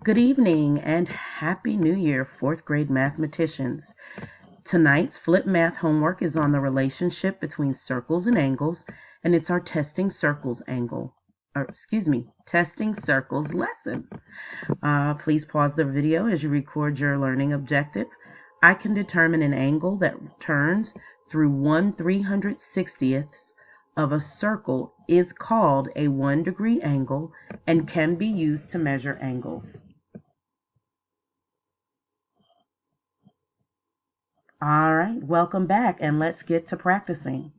Good evening and Happy New Year, fourth grade mathematicians. Tonight's flip math homework is on the relationship between circles and angles, and it's our testing circles lesson. Please pause the video as you record your learning objective. I can determine an angle that turns through 1/360th of a circle is called a 1-degree angle and can be used to measure angles. All right, welcome back, and let's get to practicing.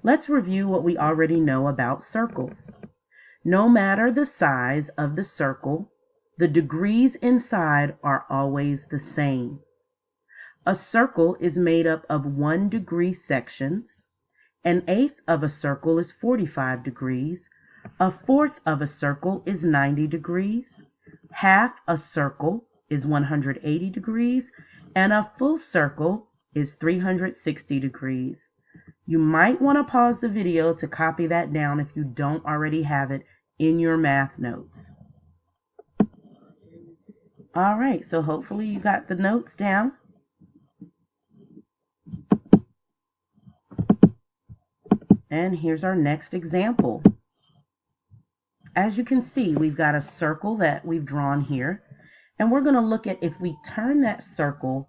Let's review what we already know about circles. No matter the size of the circle, the degrees inside are always the same. A circle is made up of 1-degree sections. An eighth of a circle is 45 degrees. A fourth of a circle is 90 degrees. Half a circle is 180 degrees, and a full circle is 360 degrees. You might want to pause the video to copy that down if you don't already have it in your math notes. All right, so hopefully you got the notes down. And here's our next example. As you can see, we've got a circle that we've drawn here, and we're going to look at if we turn that circle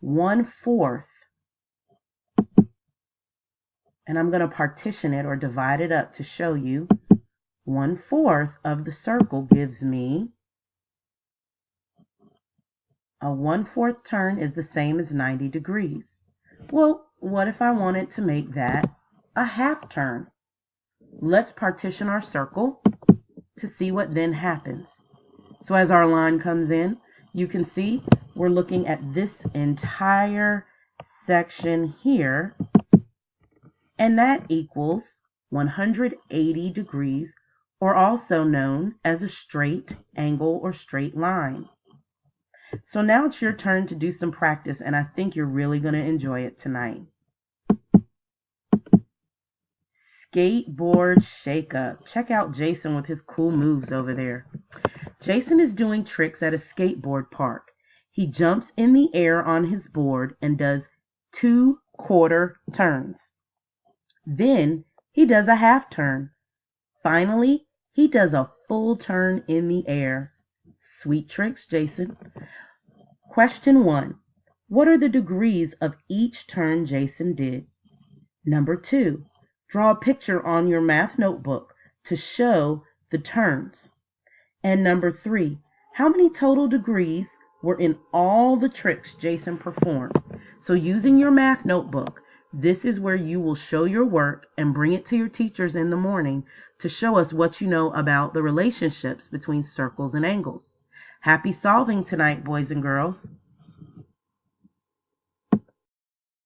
1/4, and I'm going to partition it or divide it up to show you. 1/4 of the circle gives me a 1/4 turn is the same as 90 degrees. Well, what if I wanted to make that a half turn? Let's partition our circle to see what then happens. So as our line comes in, you can see we're looking at this entire section here, and that equals 180 degrees, or also known as a straight angle or straight line. So now it's your turn to do some practice, and I think you're really going to enjoy it tonight. Skateboard shake-up. Check out Jason with his cool moves over there. Jason is doing tricks at a skateboard park. He jumps in the air on his board and does 2 quarter turns. Then he does a half turn. Finally, he does a full turn in the air. Sweet tricks, Jason. Question 1. What are the degrees of each turn Jason did? Number 2. Draw a picture on your math notebook to show the turns. And number 3. How many total degrees were in all the tricks Jason performed? So using your math notebook, this is where you will show your work and bring it to your teachers in the morning to show us what you know about the relationships between circles and angles. Happy solving tonight, boys and girls.